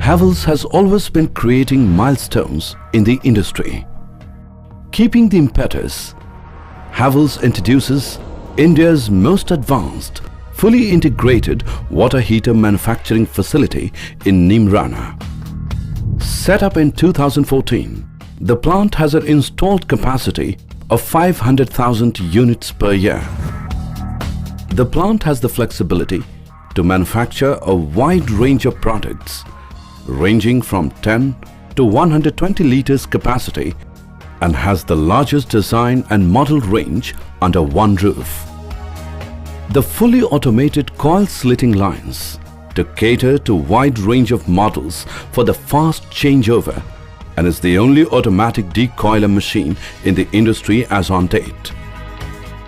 Havells has always been creating milestones in the industry. Keeping the impetus, Havells introduces India's most advanced, fully integrated water heater manufacturing facility in Neemrana. Set up in 2014, the plant has an installed capacity of 500,000 units per year. The plant has the flexibility to manufacture a wide range of products ranging from 10 to 120 liters capacity and has the largest design and model range under one roof. The fully automated coil slitting lines to cater to wide range of models for the fast changeover and is the only automatic decoiler machine in the industry as on date.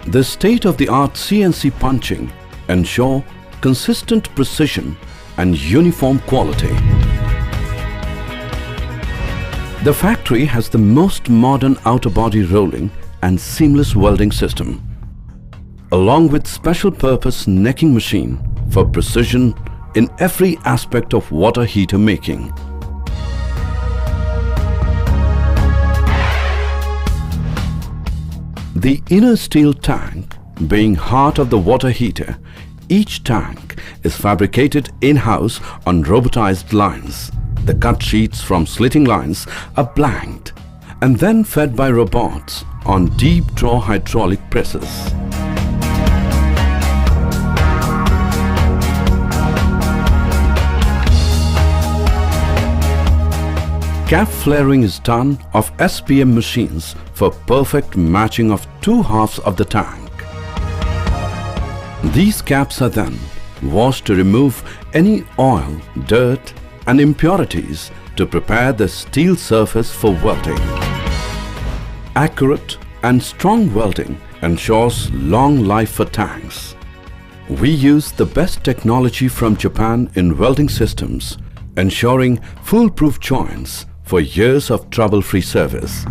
The state-of-the-art CNC punching ensure consistent precision and uniform quality. The factory has the most modern outer body rolling and seamless welding system, along with special purpose necking machine for precision in every aspect of water heater making. The inner steel tank being heart of the water heater, each tank is fabricated in-house on robotized lines. The cut sheets from slitting lines are blanked and then fed by robots on deep draw hydraulic presses. Cap flaring is done of SPM machines for perfect matching of two halves of the tank. These caps are then washed to remove any oil, dirt and impurities to prepare the steel surface for welding. Accurate and strong welding ensures long life for tanks. We use the best technology from Japan in welding systems, ensuring foolproof joints for years of trouble-free service.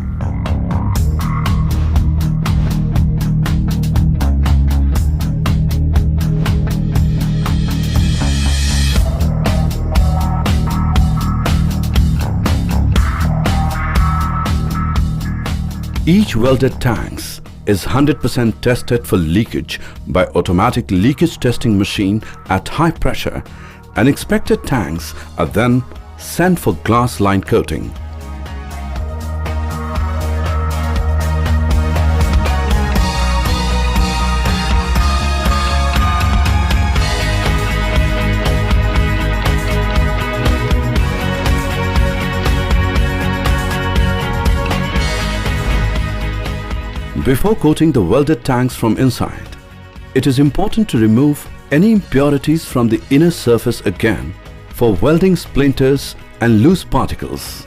Each welded tanks is 100% tested for leakage by automatic leakage testing machine at high pressure, and inspected tanks are then sent for glass line coating. Before coating the welded tanks from inside, it is important to remove any impurities from the inner surface again for welding splinters and loose particles.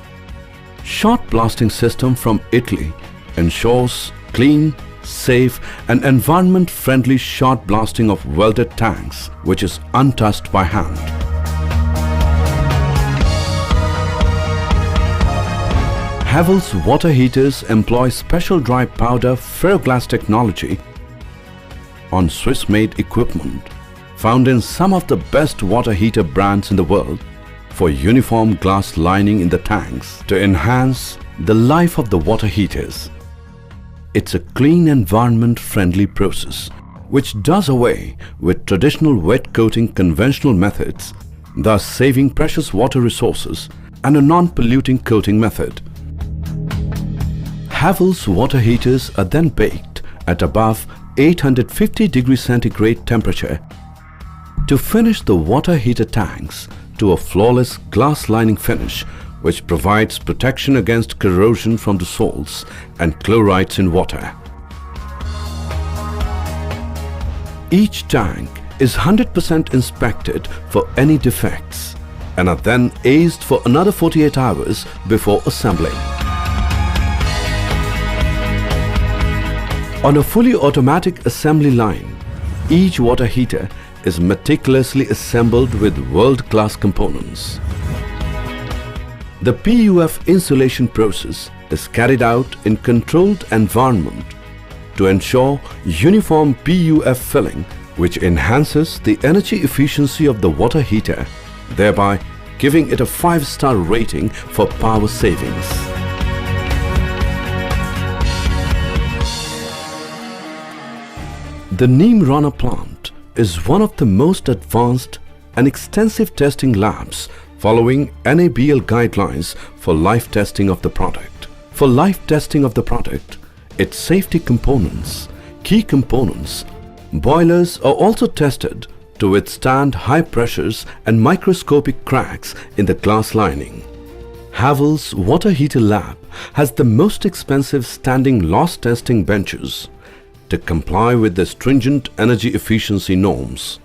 Shot blasting system from Italy ensures clean, safe and environment-friendly shot blasting of welded tanks, which is untouched by hand. Havells water heaters employ special dry powder ferroglass technology on Swiss-made equipment found in some of the best water heater brands in the world for uniform glass lining in the tanks to enhance the life of the water heaters. It's a clean environment-friendly process which does away with traditional wet coating conventional methods, thus saving precious water resources, and a non-polluting coating method. Havells water heaters are then baked at above 850 degrees centigrade temperature to finish the water heater tanks to a flawless glass lining finish, which provides protection against corrosion from the salts and chlorides in water. Each tank is 100% inspected for any defects and are then aced for another 48 hours before assembling. On a fully automatic assembly line, each water heater is meticulously assembled with world-class components. The PUF insulation process is carried out in controlled environment to ensure uniform PUF filling, which enhances the energy efficiency of the water heater, thereby giving it a 5-star rating for power savings. The Neemrana plant is one of the most advanced and extensive testing labs following NABL guidelines for life testing of the product. For life testing of the product, its safety components, key components, boilers are also tested to withstand high pressures and microscopic cracks in the glass lining. Havells Water Heater Lab has the most expensive standing loss testing benches to comply with the stringent energy efficiency norms.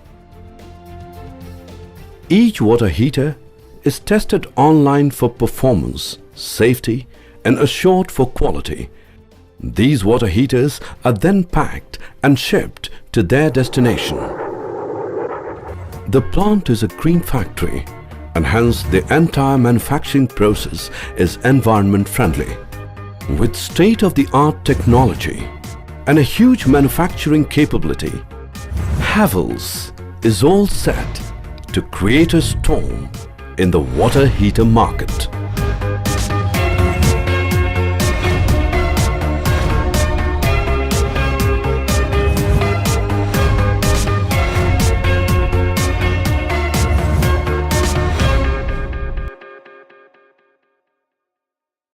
Each water heater is tested online for performance, safety, and assured for quality. These water heaters are then packed and shipped to their destination. The plant is a green factory and hence the entire manufacturing process is environment friendly. With state-of-the-art technology and a huge manufacturing capability, Havells is all set to create a storm in the water heater market.